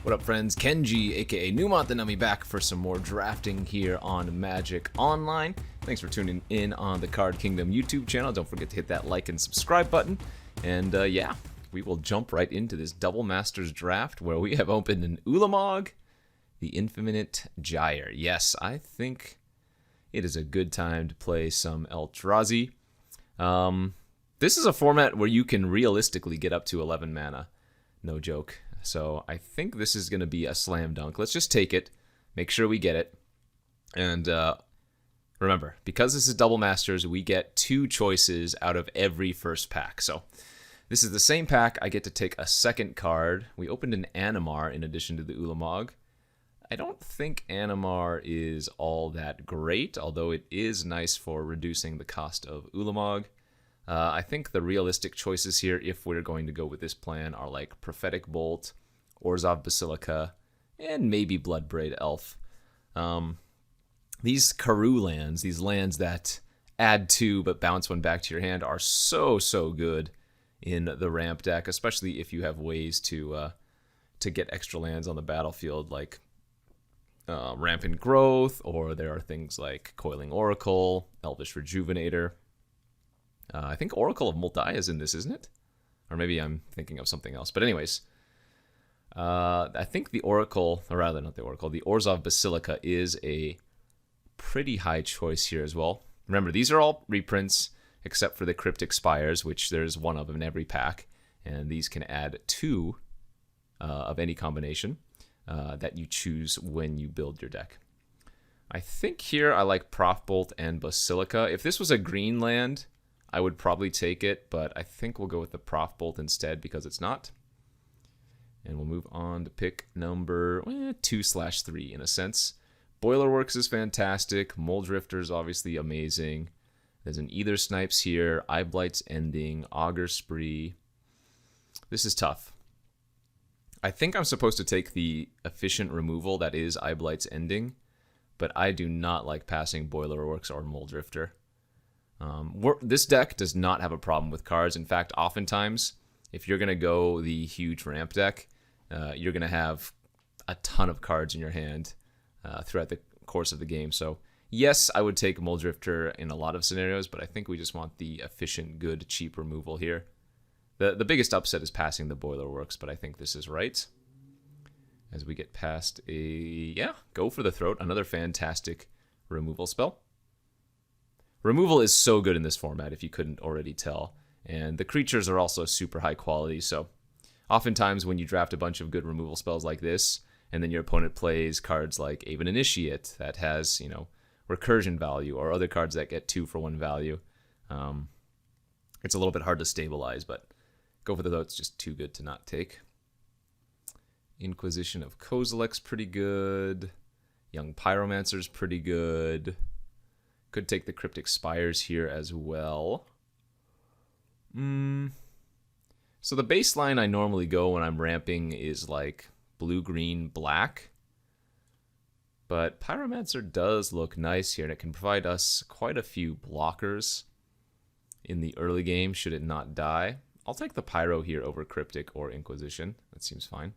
What up, friends? Kenji, aka Numot the Nummy, back for some more drafting here on Magic Online. Thanks for tuning in on the Card Kingdom YouTube channel. Don't forget to hit that like and subscribe button. And yeah, we will jump right into this Double Masters draft where we have opened an Ulamog, the Infinite Gyre. Yes, I think it is a good time to play some Eldrazi. This is a format where you can realistically get up to 11 mana. No joke. So I think this is going to be a slam dunk. Let's just take it, make sure we get it. And remember, because this is Double Masters, we get 2 choices out of every first pack. So this is the same pack. I get to take a second card. We opened an Animar in addition to the Ulamog. I don't think Animar is all that great, although it is nice for reducing the cost of Ulamog. I think the realistic choices here, if we're going to go with this plan, are like Prophetic Bolt, Orzhov Basilica, and maybe Bloodbraid Elf. These Karoo lands, these lands that add 2 but bounce 1 back to your hand, are so good in the ramp deck, especially if you have ways to get extra lands on the battlefield, like Rampant Growth, or there are things like Coiling Oracle, Elvish Rejuvenator. I think Oracle of Multai is in this, isn't it? Or maybe I'm thinking of something else. But anyways, I think the Oracle, or rather not the Oracle, the Orzhov Basilica is a pretty high choice here as well. Remember, these are all reprints except for the Cryptic Spires, which there's 1 of them in every pack. And these can add 2 of any combination that you choose when you build your deck. I think here I like Prof Bolt and Basilica. If this was a green land, I would probably take it, but I think we'll go with the Prof Bolt instead because it's not. And we'll move on to pick number 2/3 in a sense. Boilerworks is fantastic. Muldrifter is obviously amazing. There's an Either Snipes here. Eyeblight's Ending. Augur Spree. This is tough. I think I'm supposed to take the efficient removal that is Eyeblight's Ending, but I do not like passing Boilerworks or Muldrifter. This deck does not have a problem with cards. In fact, oftentimes, if you're going to go the huge ramp deck, you're going to have a ton of cards in your hand throughout the course of the game. So, yes, I would take Muldrifter in a lot of scenarios, but I think we just want the efficient, good, cheap removal here. The biggest upset is passing the Boilerworks, but I think this is right. As we get past Go for the Throat, another fantastic removal spell. Removal is so good in this format, if you couldn't already tell. And the creatures are also super high quality, so oftentimes when you draft a bunch of good removal spells like this, and then your opponent plays cards like Aven Initiate that has, recursion value, or other cards that get 2 for 1 value, it's a little bit hard to stabilize, but Go for the Throat's just too good to not take. Inquisition of Kozilek's pretty good. Young Pyromancer's pretty good. Could take the Cryptic Spires here as well. So the baseline I normally go when I'm ramping is like blue, green, black. But Pyromancer does look nice here, and it can provide us quite a few blockers in the early game should it not die. I'll take the Pyro here over Cryptic or Inquisition. That seems fine.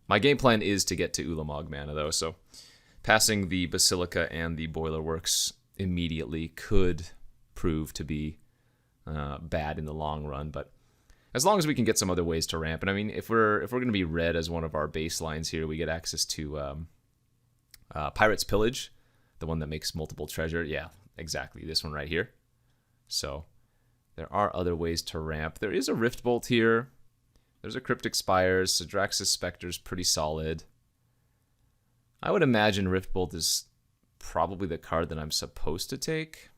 My game plan is to get to Ulamog mana, though, so passing the Basilica and the Boilerworks immediately could prove to be bad in the long run, but as long as we can get some other ways to ramp, and I mean, if we're going to be red as one of our baselines here, we get access to Pirate's Pillage, the one that makes multiple treasure. Yeah, exactly, this one right here. So there are other ways to ramp. There is a Rift Bolt here. There's a Cryptic Spires. Sidrax's Specter's pretty solid. I would imagine Rift Bolt is probably the card that I'm supposed to take.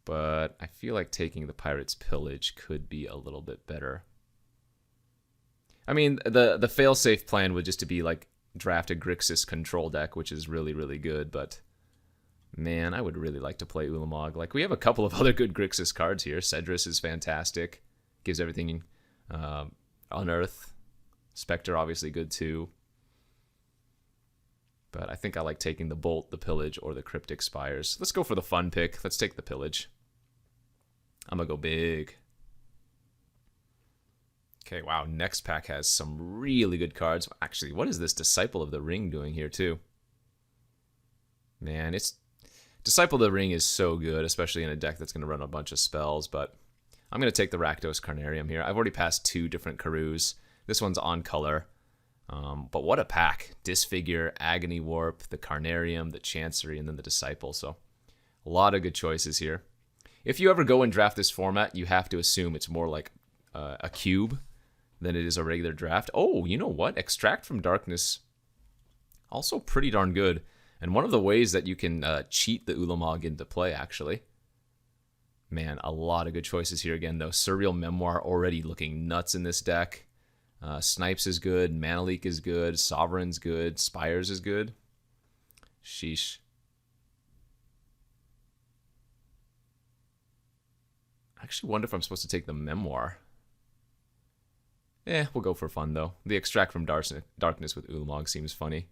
But I feel like taking the Pirate's Pillage could be a little bit better. I mean, the failsafe plan would just to be like draft a Grixis control deck, which is really good. But man, I would really like to play Ulamog. Like, we have a couple of other good Grixis cards here. Cedrus is fantastic. Gives everything Unearth. Spectre obviously good too. But I think I like taking the Bolt, the Pillage, or the Cryptic Spires. Let's go for the fun pick. Let's take the Pillage. I'm going to go big. Okay, wow. Next pack has some really good cards. Actually, what is this Disciple of the Ring doing here, too? Man, it's Disciple of the Ring is so good, especially in a deck that's going to run a bunch of spells, but I'm going to take the Rakdos Carnarium here. I've already passed 2 different Karus. This one's on color. But what a pack. Disfigure, Agony Warp, the Carnarium, the Chancery, and then the Disciple. So a lot of good choices here. If you ever go and draft this format, you have to assume it's more like a cube than it is a regular draft. Oh, you know what? Extract from Darkness, also pretty darn good. And one of the ways that you can cheat the Ulamog into play, actually. Man, a lot of good choices here again, though. Surreal Memoir already looking nuts in this deck. Snipes is good. Mana Leak is good. Sovereign's good. Spires is good. Sheesh. I actually wonder if I'm supposed to take the Memoir. We'll go for fun, though. The Extract from Darkness with Ulamog seems funny.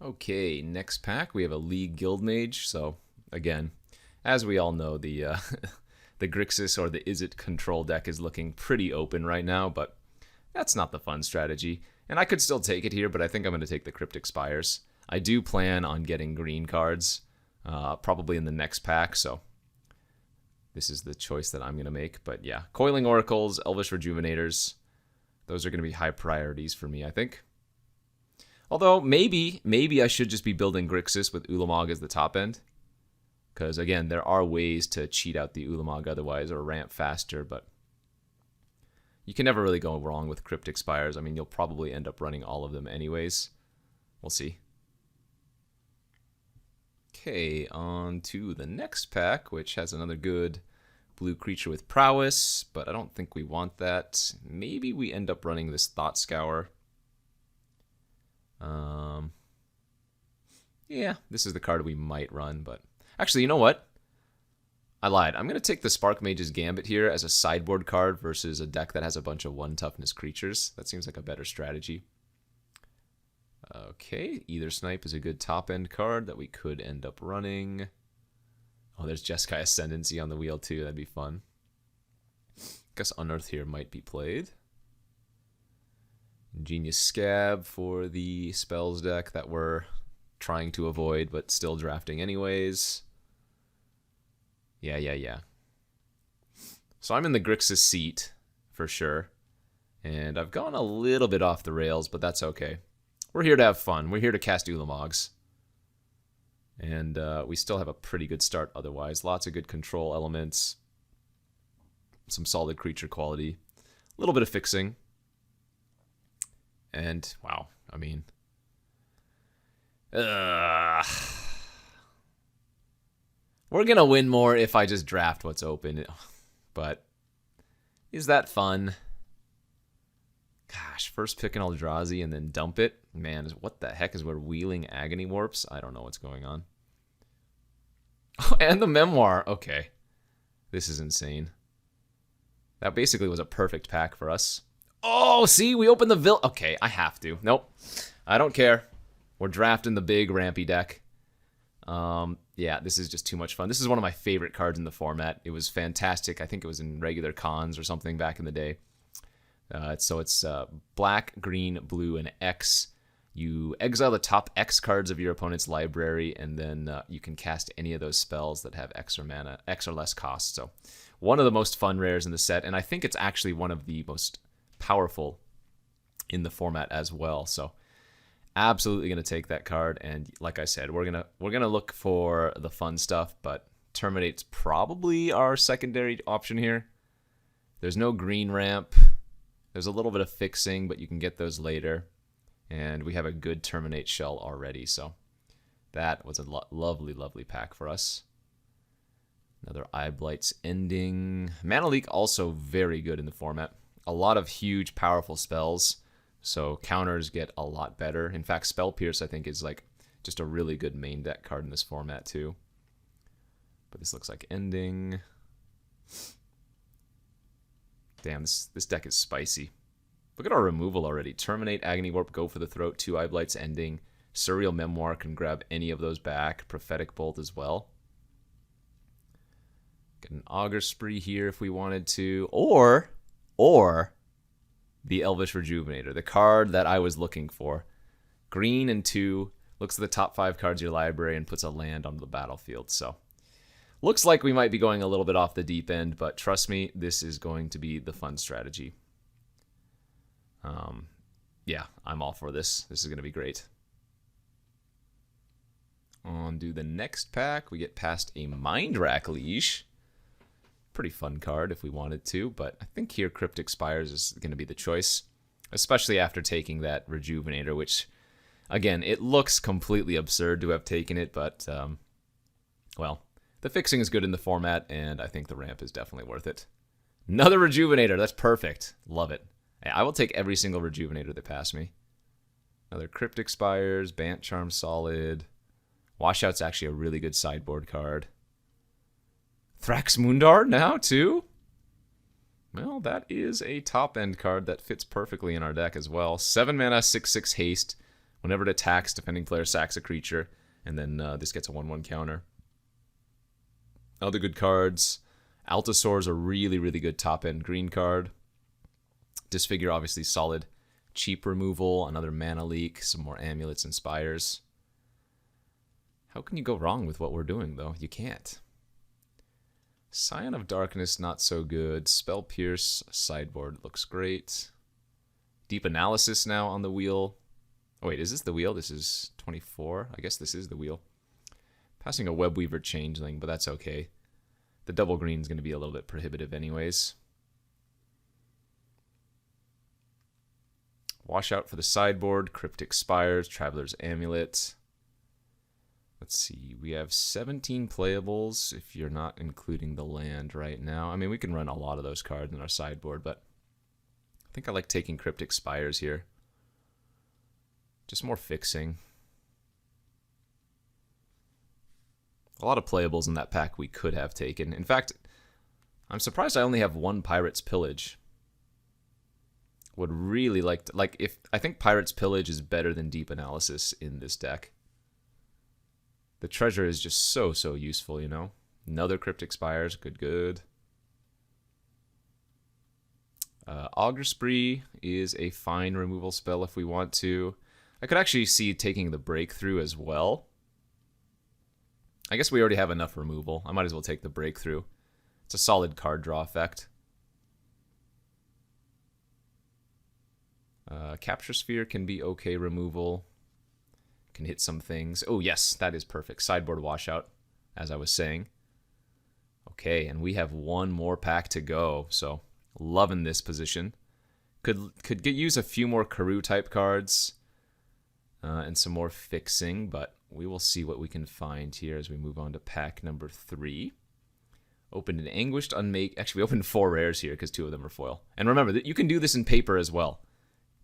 Okay, next pack, we have a League Guildmage. So, again, as we all know, the the Grixis or the Izzet control deck is looking pretty open right now, but that's not the fun strategy. And I could still take it here, but I think I'm going to take the Cryptic Spires. I do plan on getting green cards, probably in the next pack, so this is the choice that I'm going to make. But yeah, Coiling Oracles, Elvish Rejuvenators, those are going to be high priorities for me, I think. Although, maybe I should just be building Grixis with Ulamog as the top end. Because, again, there are ways to cheat out the Ulamog otherwise or ramp faster, but you can never really go wrong with Cryptic Spires. I mean, you'll probably end up running all of them anyways. We'll see. Okay, on to the next pack, which has another good blue creature with prowess, but I don't think we want that. Maybe we end up running this Thought Scour. Yeah, this is the card we might run, but actually, you know what? I lied. I'm going to take the Spark Mage's Gambit here as a sideboard card versus a deck that has a bunch of 1 toughness creatures. That seems like a better strategy. Okay, Either Snipe is a good top-end card that we could end up running. Oh, there's Jeskai Ascendancy on the wheel, too. That'd be fun. Guess Unearth here might be played. Ingenious Scab for the spells deck that we're trying to avoid, but still drafting anyways. Yeah. So I'm in the Grixis seat, for sure. And I've gone a little bit off the rails, but that's okay. We're here to have fun. We're here to cast Ulamogs. And we still have a pretty good start otherwise. Lots of good control elements. Some solid creature quality. A little bit of fixing. And, wow, I mean... we're going to win more if I just draft what's open. But is that fun? Gosh, first pick an Eldrazi and then dump it? Man, what the heck is we're wheeling Agony Warps? I don't know what's going on. Oh, and the Memoir. Okay. This is insane. That basically was a perfect pack for us. Oh, see, we opened the Okay, I have to. Nope. I don't care. We're drafting the big rampy deck. Yeah, this is just too much fun. This is one of my favorite cards in the format. It was fantastic. I think it was in regular cons or something back in the day. So it's black, green, blue, and X. You exile the top X cards of your opponent's library, and then you can cast any of those spells that have X or less cost. So one of the most fun rares in the set, and I think it's actually one of the most powerful in the format as well. So absolutely going to take that card, and like I said, we're gonna look for the fun stuff, but Terminate's probably our secondary option here. There's no green ramp. There's a little bit of fixing, but you can get those later. And we have a good Terminate shell already, so that was a lovely, lovely pack for us. Another Eye Blight's Ending. Mana Leak also very good in the format. A lot of huge, powerful spells, so counters get a lot better. In fact, Spell Pierce, I think, is like just a really good main deck card in this format, too. But this looks like Ending. Damn, this deck is spicy. Look at our removal already. Terminate, Agony Warp, go for the throat, 2 Eye Blights Ending. Surreal Memoir can grab any of those back. Prophetic Bolt as well. Get an Auger Spree here if we wanted to. Or the Elvish Rejuvenator, the card that I was looking for. Green and 2, looks at the top 5 cards of your library and puts a land onto the battlefield. So, looks like we might be going a little bit off the deep end, but trust me, this is going to be the fun strategy. Yeah, I'm all for this. This is going to be great. On to the next pack. We get past a Mind Rack Leash. Pretty fun card if we wanted to, but I think here Cryptic Spires is going to be the choice, especially after taking that Rejuvenator, which, again, it looks completely absurd to have taken it, but, well, the fixing is good in the format, and I think the ramp is definitely worth it. Another Rejuvenator. That's perfect. Love it. I will take every single Rejuvenator that pass me. Another Cryptic Spires, Bant Charm Solid. Washout's actually a really good sideboard card. Thrax Mundar now, too? Well, that is a top-end card that fits perfectly in our deck as well. 7 mana, 6/6 haste. Whenever it attacks, defending player sacks a creature. And then this gets a 1/1 counter. Other good cards. Altasaur's a really, really good top-end green card. Disfigure, obviously, solid. Cheap removal, another mana leak, some more amulets and spires. How can you go wrong with what we're doing, though? You can't. Scion of Darkness, not so good. Spell Pierce, sideboard looks great. Deep Analysis now on the wheel. Oh, wait, is this the wheel? This is 24? I guess this is the wheel. Passing a Webweaver Changeling, but that's okay. The double green is going to be a little bit prohibitive anyways. Washout for the sideboard. Cryptic Spires, Traveler's Amulet. Let's see, we have 17 playables if you're not including the land right now. I mean, we can run a lot of those cards in our sideboard, but I think I like taking Cryptic Spires here. Just more fixing. A lot of playables in that pack we could have taken. In fact, I'm surprised I only have one Pirate's Pillage. Would really like to, I think Pirate's Pillage is better than Deep Analysis in this deck. The treasure is just so useful, you know? Another Cryptic Spires, good. Auger Spree is a fine removal spell if we want to. I could actually see taking the Breakthrough as well. I guess we already have enough removal. I might as well take the Breakthrough. It's a solid card draw effect. Capture Sphere can be okay removal. Can hit some things. Oh, yes, that is perfect. Sideboard Washout, as I was saying. Okay, and we have one more pack to go, so loving this position. Could use a few more Karoo type cards and some more fixing, but we will see what we can find here as we move on to pack number 3. Opened an Anguished Unmake. Actually, we opened 4 rares here because 2 of them are foil. And remember, that you can do this in paper as well.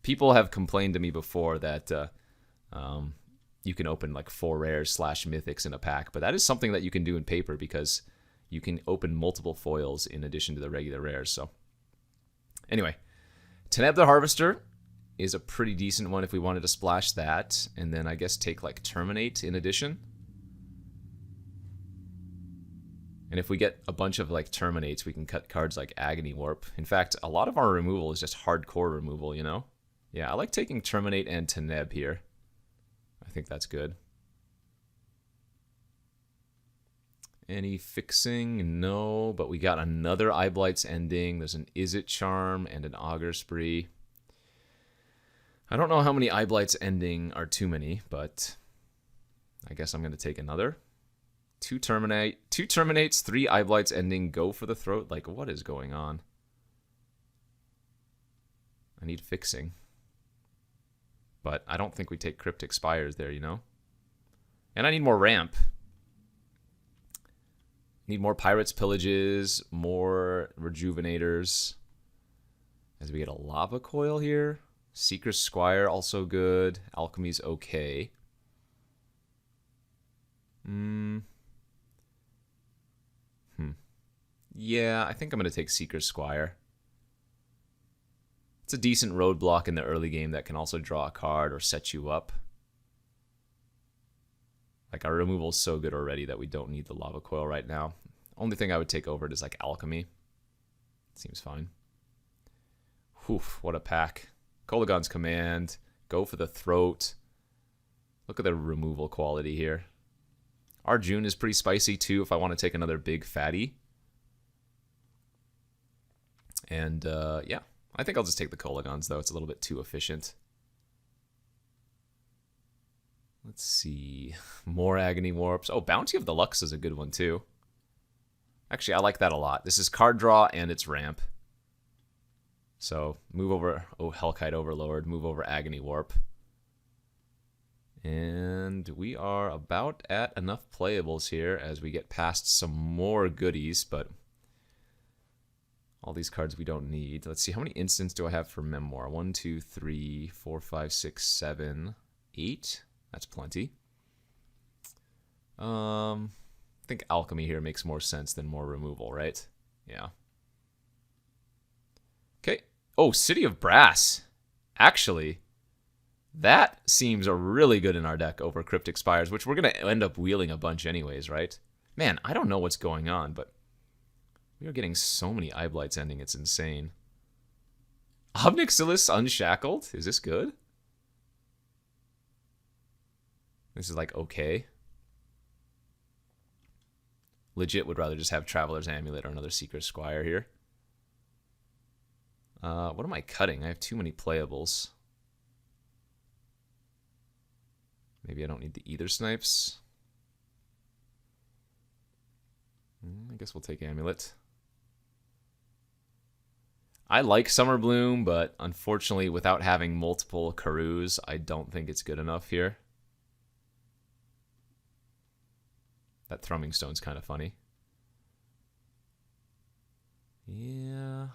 People have complained to me before that you can open like 4 rares / mythics in a pack, but that is something that you can do in paper because you can open multiple foils in addition to the regular rares. So anyway, Teneb the Harvester is a pretty decent one if we wanted to splash that, and then I guess take like Terminate in addition. And if we get a bunch of like Terminates, we can cut cards like Agony Warp. In fact, a lot of our removal is just hardcore removal, you know? Yeah, I like taking Terminate and Teneb here. I think that's good. Any fixing? No, but we got another Eyeblight's Ending. There's an Izzet Charm and an Auger Spree. I don't know how many Eyeblight's Ending are too many, but I guess I'm going to take another. 2 Terminates, 3 Eyeblight's Ending, go for the throat. Like, what is going on? I need fixing. But I don't think we take Cryptic Spires there, you know? And I need more ramp. Need more Pirate's Pillages, more Rejuvenators. As we get a Lava Coil here. Seeker's Squire, also good. Alchemy's okay. Yeah, I think I'm going to take Seeker's Squire. It's a decent roadblock in the early game that can also draw a card or set you up. Like, our removal is so good already that we don't need the Lava Coil right now. Only thing I would take over it is like Alchemy. Seems fine. Oof, what a pack. Kolagon's Command. Go for the throat. Look at the removal quality here. Arjun is pretty spicy too if I want to take another big fatty. And yeah, I think I'll just take the Kolagons though. It's a little bit too efficient. Let's see. More Agony Warps. Oh, Bounty of the Lux is a good one too. Actually, I like that a lot. This is card draw and it's ramp. So move over, oh, Hellkite Overlord, move over Agony Warp. And we are about at enough playables here as we get past some more goodies, but all these cards we don't need. Let's see, how many instants do I have for Memoir? 1, 2, 3, 4, 5, 6, 7, 8. That's plenty. I think Alchemy here makes more sense than more removal, right? Yeah. Okay. Oh, City of Brass. Actually, that seems really good in our deck over Cryptic Spires, which we're going to end up wheeling a bunch anyways, right? Man, I don't know what's going on, but we are getting so many Eye Blights ending. It's insane. Obnixilis Unshackled? Is this good? This is like okay. Legit would rather just have Traveler's Amulet or another Seeker's Squire here. What am I cutting? I have too many playables. Maybe I don't need the Ether Snipes. I guess we'll take Amulet. I like Summer Bloom, but unfortunately, without having multiple Karus, I don't think it's good enough here. That Thrumming Stone's kind of funny. Yeah,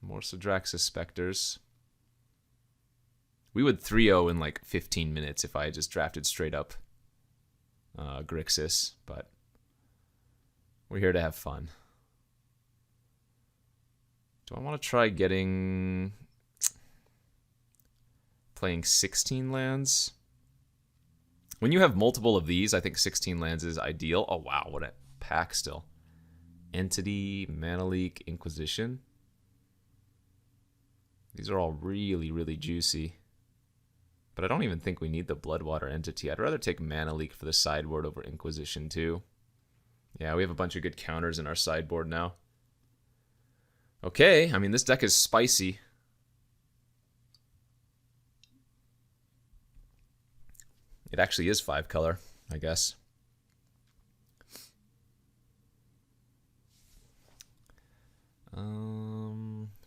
more Sidraxis Specters. We would 3-0 in like 15 minutes if I just drafted straight up Grixis, but we're here to have fun. Do I want to try playing 16 lands? When you have multiple of these, I think 16 lands is ideal. Oh wow, what a pack still. Entity, Mana Leak, Inquisition. These are all really, really juicy. But I don't even think we need the Bloodwater Entity. I'd rather take Mana Leak for the sideboard over Inquisition too. Yeah, we have a bunch of good counters in our sideboard now. Okay, I mean, this deck is spicy. It actually is 5-color, I guess.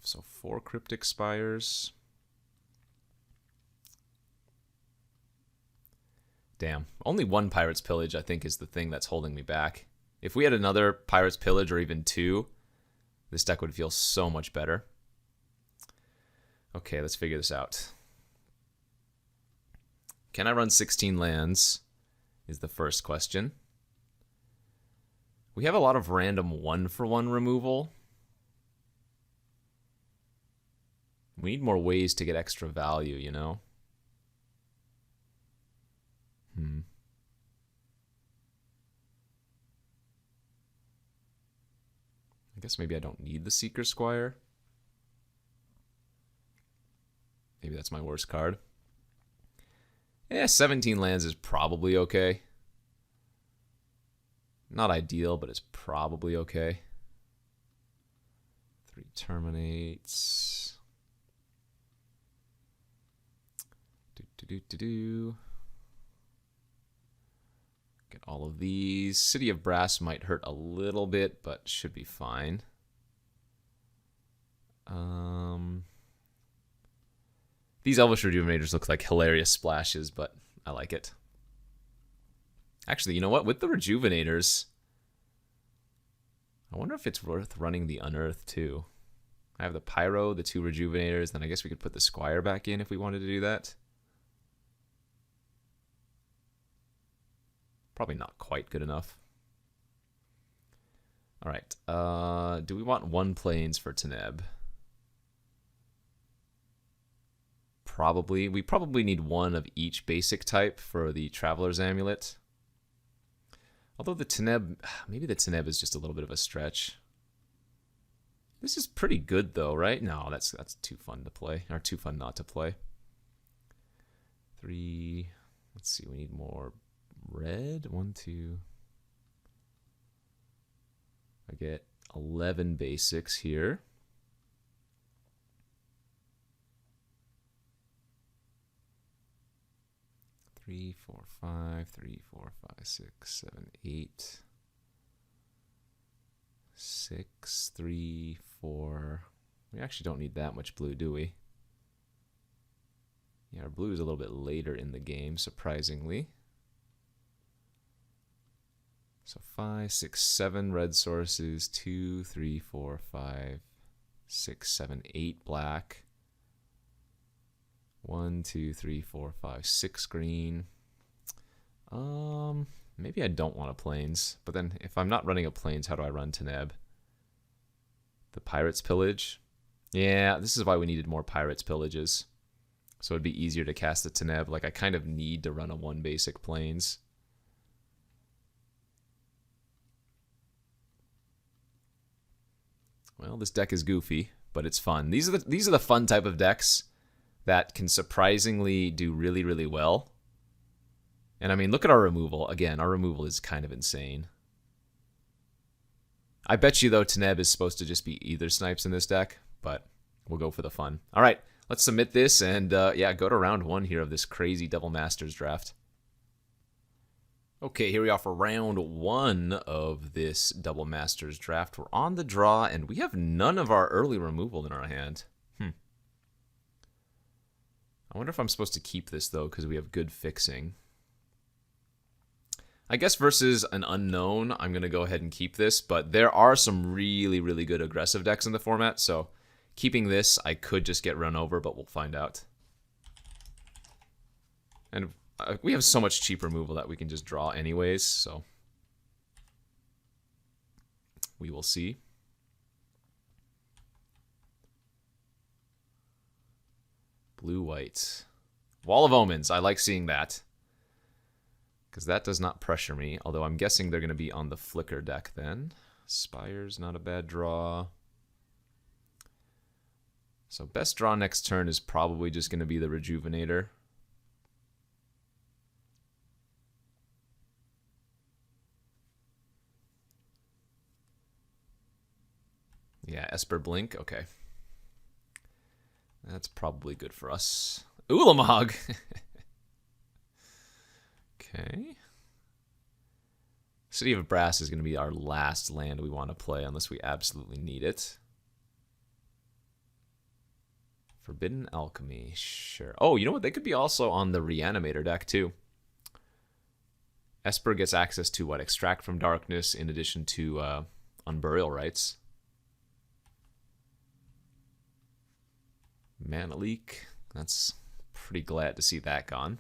So 4 Cryptic Spires. Damn. Only 1 Pirate's Pillage, I think, is the thing that's holding me back. If we had another Pirate's Pillage or even 2, this deck would feel so much better. Okay, let's figure this out. Can I run 16 lands is the first question. We have a lot of random 1-for-1 removal. We need more ways to get extra value, you know? I guess maybe I don't need the Seeker Squire. Maybe that's my worst card. Yeah, 17 lands is probably okay. Not ideal, but it's probably okay. 3 terminates. Get all of these. City of Brass might hurt a little bit, but should be fine. These Elvish Rejuvenators look like hilarious splashes, but I like it. Actually, you know what? With the Rejuvenators, I wonder if it's worth running the Unearth too. I have the Pyro, the 2 Rejuvenators, then I guess we could put the Squire back in if we wanted to do that. Probably not quite good enough. All right. Do we want 1 Plains for Teneb? Probably. We probably need 1 of each basic type for the Traveler's Amulet. Although the Teneb, maybe the Teneb is just a little bit of a stretch. This is pretty good though, right? No, that's too fun to play, or too fun not to play. 3, let's see, we need more red. 1, 2. I get 11 basics here. Three, 4, 5, 3, 4, 5, 6, 7, 8. 6, 3, 4. We actually don't need that much blue, do we? Yeah, our blue is a little bit later in the game, surprisingly. So 5, 6, 7 red sources, 2, 3, 4, 5, 6, 7, 8 black. 1, 2, 3, 4, 5, 6 green. Maybe I don't want a plains, but then if I'm not running a plains, how do I run Teneb? The Pirates Pillage? Yeah, this is why we needed more Pirates Pillages. So it'd be easier to cast the Teneb. Like, I kind of need to run a 1 basic plains. Well, this deck is goofy, but it's fun. These are the fun type of decks that can surprisingly do really, really well. And I mean, look at our removal. Again, our removal is kind of insane. I bet you, though, Teneb is supposed to just be either snipes in this deck, but we'll go for the fun. All right, let's submit this and, yeah, go to round 1 here of this crazy Double Masters draft. Okay, here we are for round 1 of this Double Masters draft. We're on the draw, and we have none of our early removal in our hand. I wonder if I'm supposed to keep this, though, because we have good fixing. I guess versus an unknown, I'm going to go ahead and keep this, but there are some really, really good aggressive decks in the format, so keeping this, I could just get run over, but we'll find out. And we have so much cheap removal that we can just draw anyways, so we will see. Blue-white. Wall of Omens. I like seeing that, because that does not pressure me, although I'm guessing they're going to be on the Flicker deck then. Spire's not a bad draw. So best draw next turn is probably just going to be the Rejuvenator. Yeah, Esper Blink. Okay. That's probably good for us. Ulamog! Okay. City of Brass is going to be our last land we want to play unless we absolutely need it. Forbidden Alchemy. Sure. Oh, you know what? They could be also on the Reanimator deck, too. Esper gets access to, what, Extract from Darkness in addition to Unburial Rites. Mana Leak. That's pretty glad to see that gone.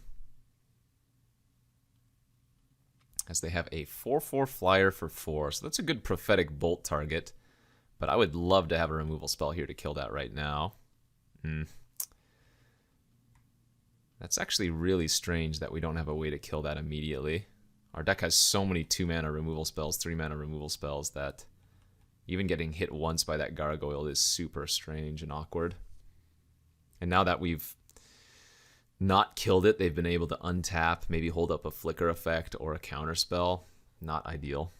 As they have a 4/4 flyer for 4. So that's a good Prophetic Bolt target. But I would love to have a removal spell here to kill that right now. That's actually really strange that we don't have a way to kill that immediately. Our deck has so many 2-mana removal spells, 3-mana removal spells, that even getting hit once by that Gargoyle is super strange and awkward. And now that we've not killed it, they've been able to untap, maybe hold up a Flicker effect or a counter spell. Not ideal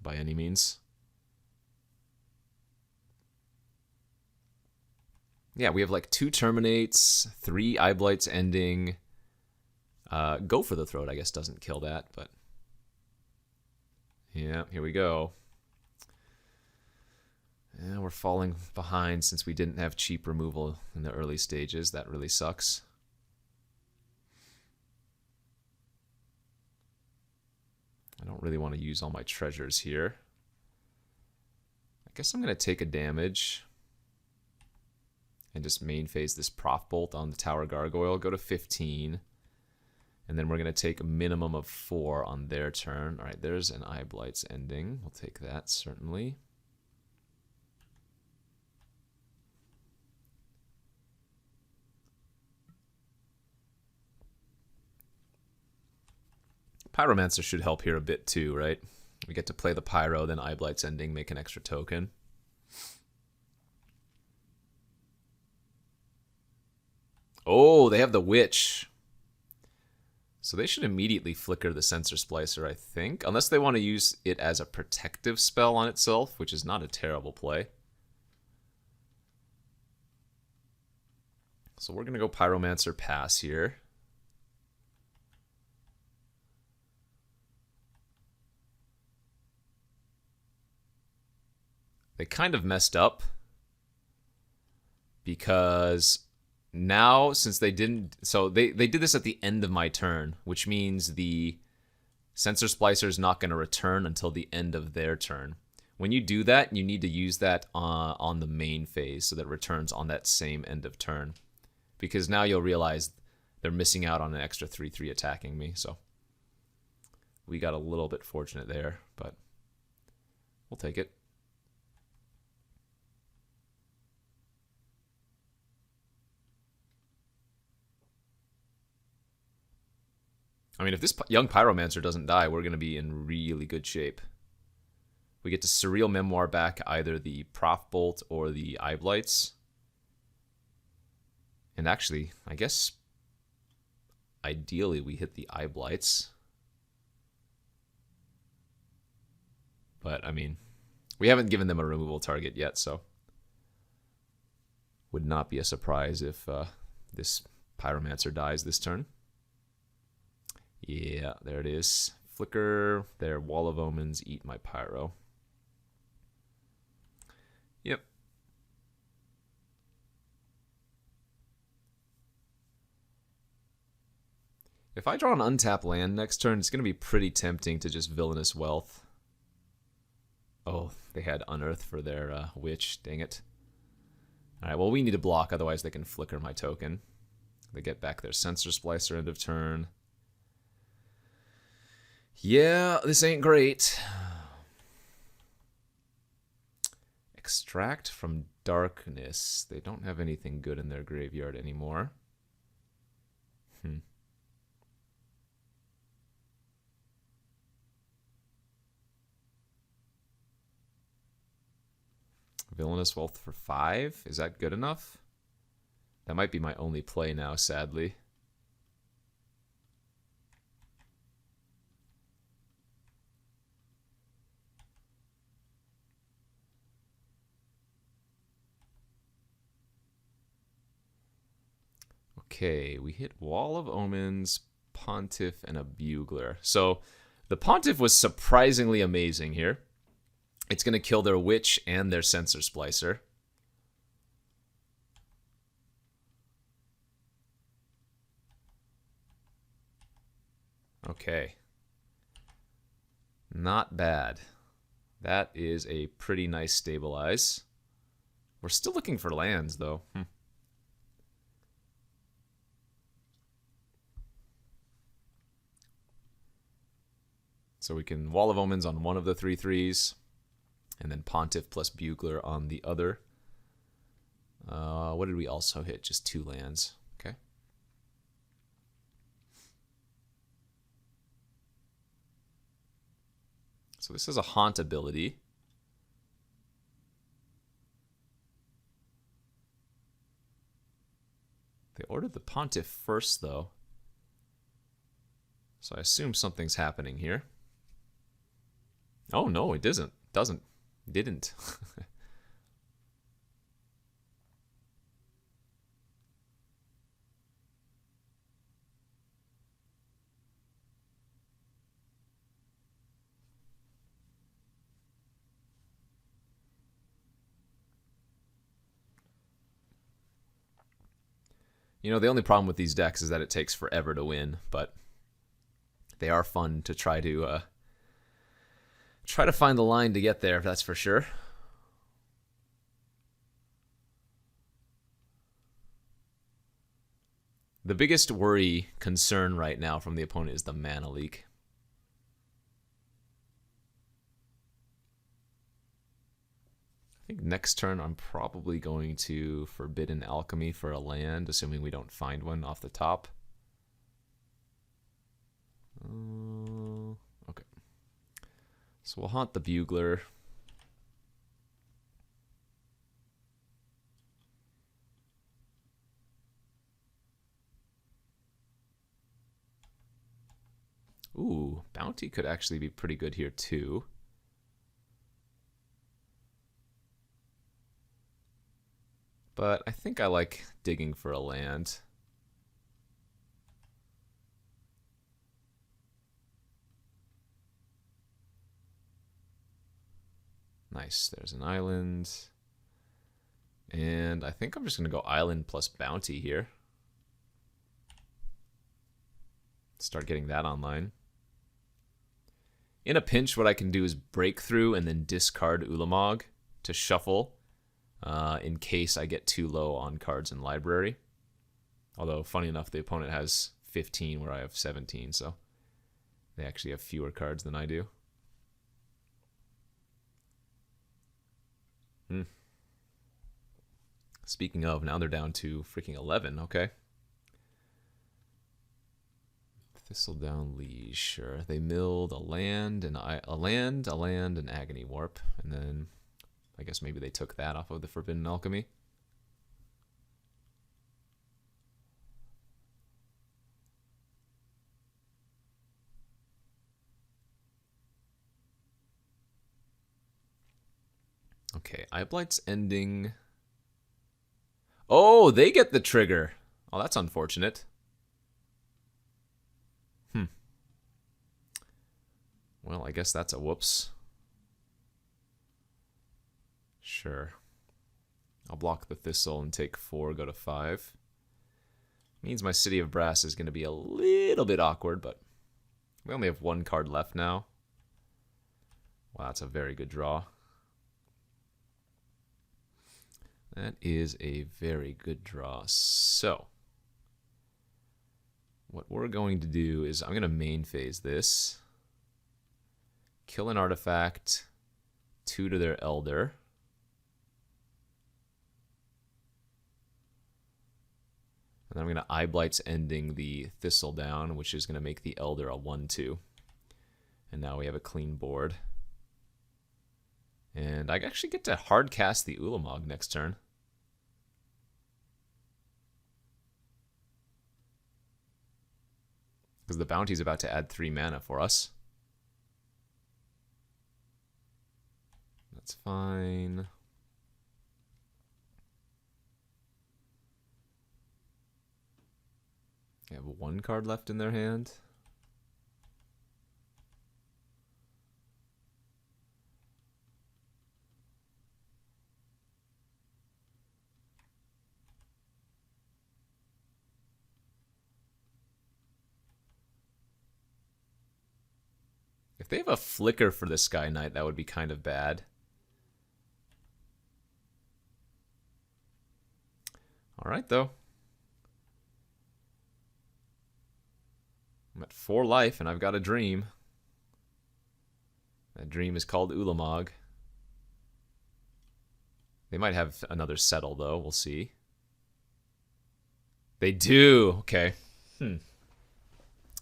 by any means. Yeah, we have like 2 Terminates, 3 Eyeblights ending. Go for the Throat, I guess, doesn't kill that, but yeah, here we go. And we're falling behind since we didn't have cheap removal in the early stages. That really sucks. I don't really want to use all my treasures here. I guess I'm going to take a damage and just main phase this Prof Bolt on the Tower Gargoyle. Go to 15. And then we're going to take a minimum of 4 on their turn. All right, there's an Eyeblight's ending. We'll take that, certainly. Pyromancer should help here a bit too, right? We get to play the Pyro, then Eyeblight's ending, make an extra token. Oh, they have the Witch. So they should immediately flicker the Sensor Splicer, I think. Unless they want to use it as a protective spell on itself, which is not a terrible play. So we're going to go Pyromancer pass here. They kind of messed up because now, since they didn't, so they did this at the end of my turn, which means the Sensor Splicer is not going to return until the end of their turn. When you do that, you need to use that on the main phase so that it returns on that same end of turn. Because now you'll realize they're missing out on an extra 3/3 attacking me, so we got a little bit fortunate there, but we'll take it. I mean, if this young Pyromancer doesn't die, we're going to be in really good shape. We get to Surreal Memoir back either the Prof Bolt or the Eyeblights. And actually, I guess, ideally we hit the Eyeblights. But, I mean, we haven't given them a removal target yet, so would not be a surprise if this Pyromancer dies this turn. Yeah, there it is. Flicker, their Wall of Omens, eat my Pyro. Yep. If I draw an untapped land next turn, it's going to be pretty tempting to just Villainous Wealth. Oh, they had Unearth for their Witch. Dang it. Alright, well, we need to block, otherwise they can flicker my token. They get back their Sensor Splicer end of turn. Yeah, this ain't great. Extract from Darkness. They don't have anything good in their graveyard anymore. Villainous Wealth for 5? Is that good enough? That might be my only play now, sadly. Okay, we hit Wall of Omens, Pontiff, and a Bugler. So the Pontiff was surprisingly amazing here. It's going to kill their Witch and their Sensor Splicer. Okay. Not bad. That is a pretty nice stabilize. We're still looking for lands, though. So we can Wall of Omens on one of the 3/3s, and then Pontiff plus Bugler on the other. What did we also hit? Just 2 lands. Okay. So this is a Haunt ability. They ordered the Pontiff first, though. So I assume something's happening here. Oh, no, it doesn't. Didn't. You know, the only problem with these decks is that it takes forever to win, but they are fun to try to find the line to get there, that's for sure. The biggest concern right now from the opponent is the mana leak. I think next turn I'm probably going to Forbidden Alchemy for a land, assuming we don't find one off the top. So we'll haunt the Bugler. Ooh, Bounty could actually be pretty good here too. But I think I like digging for a land. Nice, there's an island. And I think I'm just going to go island plus bounty here. Start getting that online. In a pinch, what I can do is break through and then discard Ulamog to shuffle in case I get too low on cards in library. Although, funny enough, the opponent has 15 where I have 17, so they actually have fewer cards than I do. Speaking of, now they're down to freaking 11, okay. Thistledown Liege, sure. They milled a land, an Agony Warp, and then I guess maybe they took that off of the Forbidden Alchemy. Okay, Eyeblight's ending. Oh, they get the trigger. Oh, that's unfortunate. Well, I guess that's a whoops. Sure. I'll block the Thistle and take 4, go to 5. Means my City of Brass is going to be a little bit awkward, but we only have 1 card left now. Wow, that's a very good draw. That is a very good draw. So, what we're going to do is I'm going to main phase this. Kill an artifact, 2 to their Elder. And then I'm going to Eyeblight's ending the Thistledown, which is going to make the Elder a 1/2. And now we have a clean board. And I actually get to hard cast the Ulamog next turn. Because the Bounty's about to add 3 mana for us. That's fine. They have 1 card left in their hand. If they have a flicker for the Sky Knight, that would be kind of bad. All right, though. I'm at 4 life, and I've got a dream. That dream is called Ulamog. They might have another settle, though. We'll see. They do. Okay.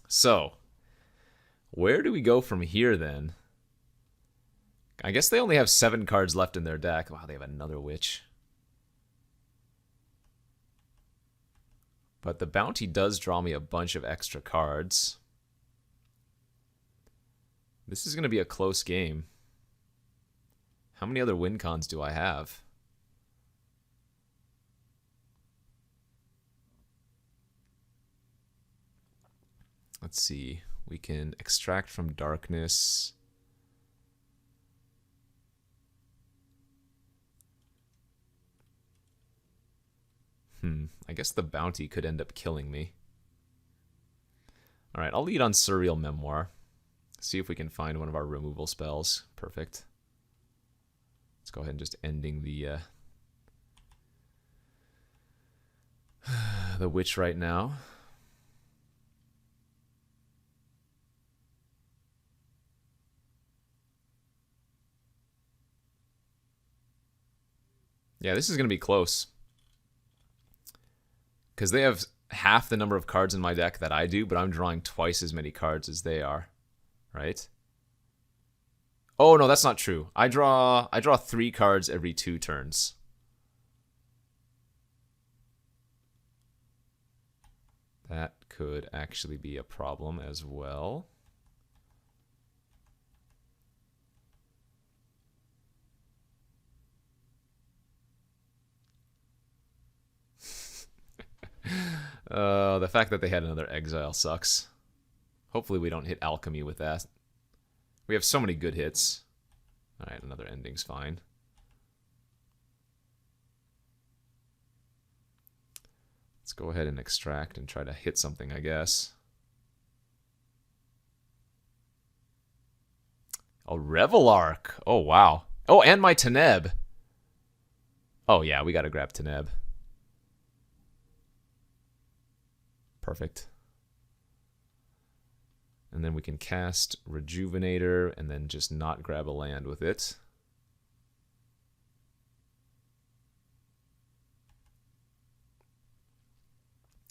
So, where do we go from here, then? I guess they only have 7 cards left in their deck. Wow, they have another Witch. But the Bounty does draw me a bunch of extra cards. This is going to be a close game. How many other win cons do I have? Let's see. We can extract from darkness. I guess the Bounty could end up killing me. All right, I'll lead on Surreal Memoir. See if we can find one of our removal spells. Perfect. Let's go ahead and just ending the Witch right now. Yeah, this is going to be close. Because they have half the number of cards in my deck that I do, but I'm drawing twice as many cards as they are. Right? Oh no, that's not true. I draw 3 cards every 2 turns. That could actually be a problem as well. The fact that they had another exile sucks. Hopefully we don't hit alchemy with that. We have so many good hits. Alright, another ending's fine. Let's go ahead and extract and try to hit something, I guess. Oh, Revelark. Oh, wow. Oh, and my Teneb. Oh, yeah, we gotta grab Teneb. Perfect. And then we can cast Rejuvenator and then just not grab a land with it.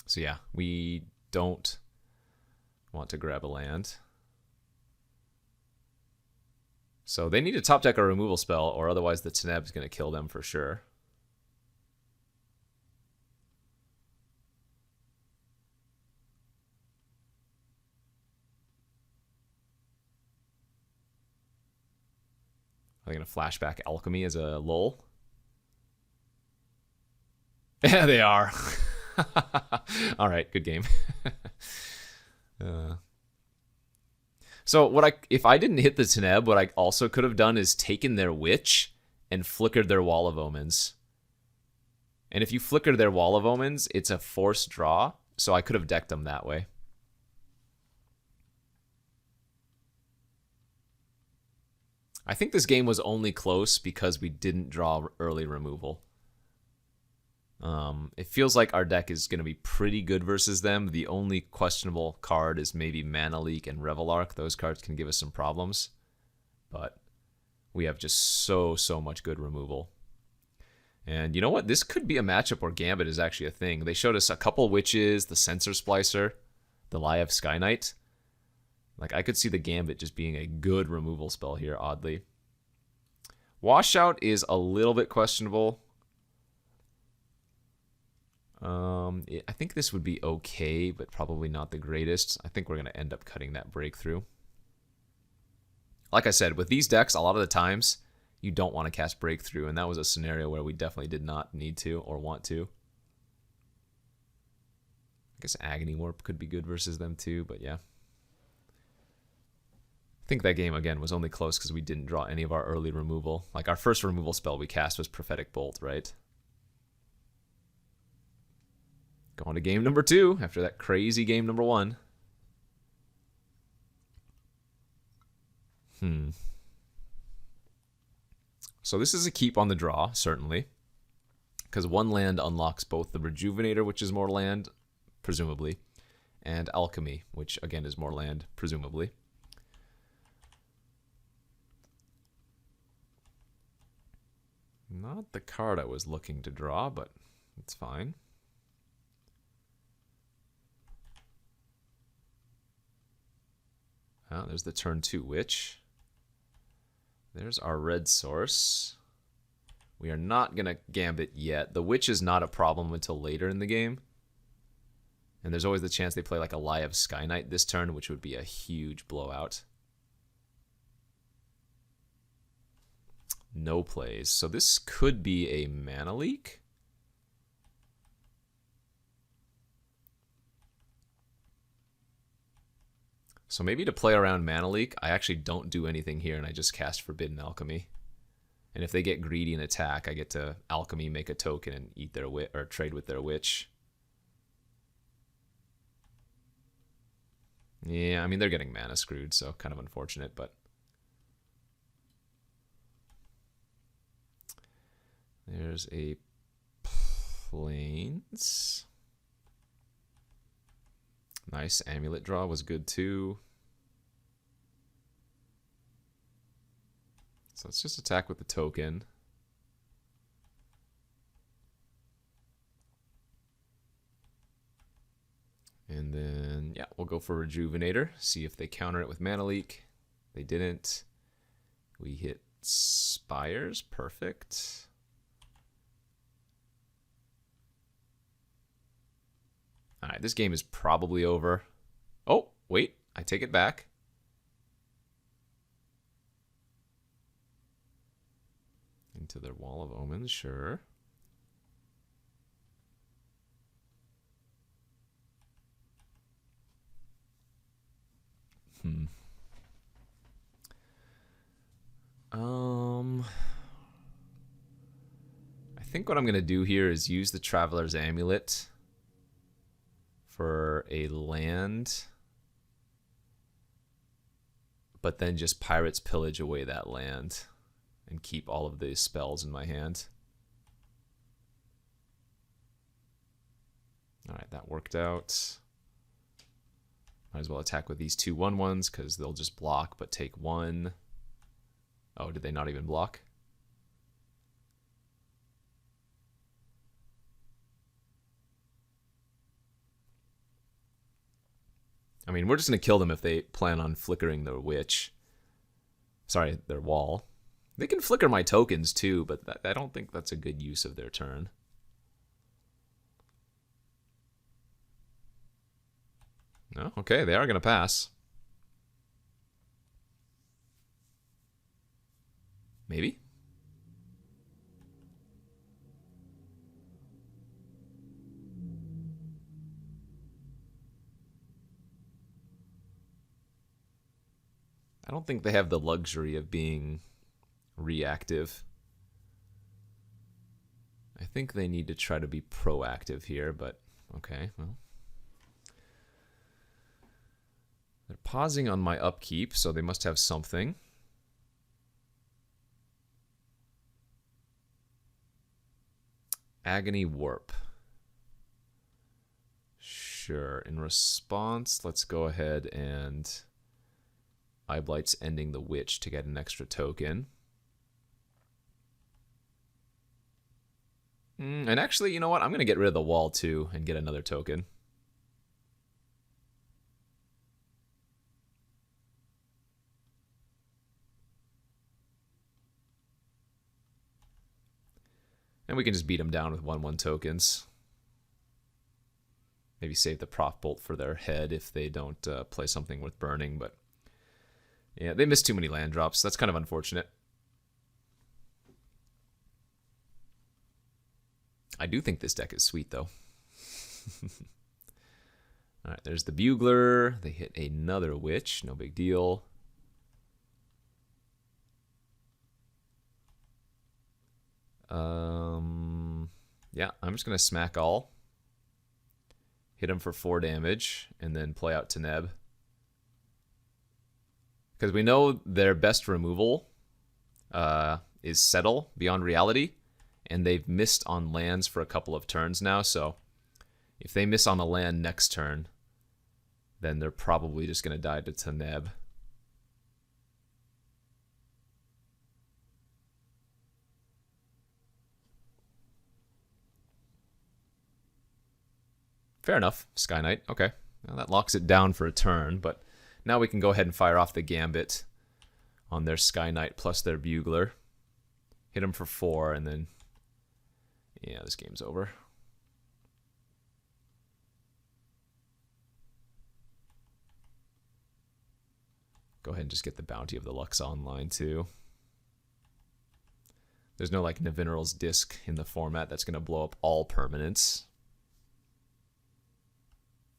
So yeah, we don't want to grab a land. So they need to top deck a removal spell, or otherwise the Teneb's going to kill them for sure. Are they going to flashback Alchemy as a lull? Yeah, they are. All right, good game. So if I didn't hit the Teneb, what I also could have done is taken their Witch and flickered their Wall of Omens. And if you flicker their Wall of Omens, it's a forced draw, so I could have decked them that way. I think this game was only close because we didn't draw early removal. It feels like our deck is going to be pretty good versus them. The only questionable card is maybe Mana Leak and Revelark. Those cards can give us some problems. But we have just so much good removal. And you know what? This could be a matchup where Gambit is actually a thing. They showed us a couple Witches, the Sensor Splicer, the Lie of Sky Knight. Like, I could see the Gambit just being a good removal spell here, oddly. Washout is a little bit questionable. I think this would be okay, but probably not the greatest. I think we're going to end up cutting that Breakthrough. Like I said, with these decks, a lot of the times, you don't want to cast Breakthrough, and that was a scenario where we definitely did not need to or want to. I guess Agony Warp could be good versus them too, but yeah. I think that game, again, was only close because we didn't draw any of our early removal. Like, our first removal spell we cast was Prophetic Bolt, right? Going to game number 2 after that crazy game number 1. So this is a keep on the draw, certainly. Because 1 land unlocks both the Rejuvenator, which is more land, presumably, and Alchemy, which, again, is more land, presumably. Not the card I was looking to draw, but it's fine. Oh, there's the turn 2 Witch. There's our red source. We are not going to Gambit yet. The Witch is not a problem until later in the game. And there's always the chance they play like a Lie of Sky Knight this turn, which would be a huge blowout. No plays. So this could be a Mana Leak. So maybe to play around Mana Leak, I actually don't do anything here and I just cast Forbidden Alchemy. And if they get greedy and attack, I get to Alchemy, make a token, and eat their or trade with their Witch. Yeah, I mean, they're getting mana screwed, so kind of unfortunate, but... There's a Plains. Nice. Amulet draw was good too. So let's just attack with the token. And then, yeah, we'll go for Rejuvenator. See if they counter it with Mana Leak. They didn't. We hit Spires. Perfect. All right, this game is probably over. Oh, wait. I take it back. Into their Wall of Omens, sure. I think what I'm going to do here is use the Traveler's Amulet for a land, but then just Pirate's Pillage away that land and keep all of the spells in my hand. Alright, that worked out. Might as well attack with these 2/1/1s because they'll just block but take 1. Oh, did they not even block? I mean, we're just going to kill them if they plan on flickering their witch. Sorry, their wall. They can flicker my tokens too, but I don't think that's a good use of their turn. No? Okay, they are going to pass. Maybe? I don't think they have the luxury of being reactive. I think they need to try to be proactive here, but okay, well. They're pausing on my upkeep, so they must have something. Agony Warp. Sure. In response, let's go ahead and Eyeblight's ending the Witch to get an extra token. And actually, you know what? I'm going to get rid of the wall too and get another token. And we can just beat them down with 1/1 tokens. Maybe save the Prof Bolt for their head if they don't play something with burning, but yeah, they missed too many land drops. That's kind of unfortunate. I do think this deck is sweet, though. Alright, there's the Bugler. They hit another Witch. No big deal. Yeah, I'm just going to smack all. Hit him for 4 damage, and then play out to Neb. Because we know their best removal is Settle Beyond Reality, and they've missed on lands for a couple of turns now, so if they miss on a land next turn, then they're probably just going to die to Taneb. Fair enough, Sky Knight. Okay, now that locks it down for a turn, but now we can go ahead and fire off the Gambit on their Sky Knight plus their Bugler. Hit them for 4, and then, yeah, this game's over. Go ahead and just get the Bounty of the Lux online, too. There's no, like, Navineral's Disc in the format that's going to blow up all permanents.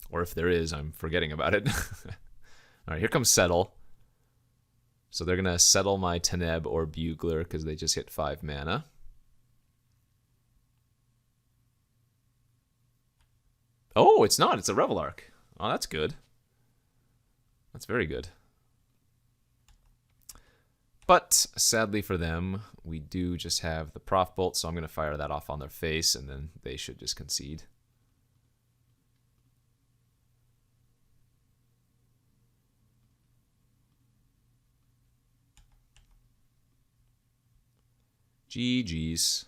Or if there is, I'm forgetting about it. Alright, here comes Settle. So they're going to settle my Taneb or Bugler because they just hit 5 mana. Oh, it's not. It's a Revel Arc. Oh, that's good. That's very good. But sadly for them, we do just have the Prof Bolt, so I'm going to fire that off on their face, and then they should just concede. GG's.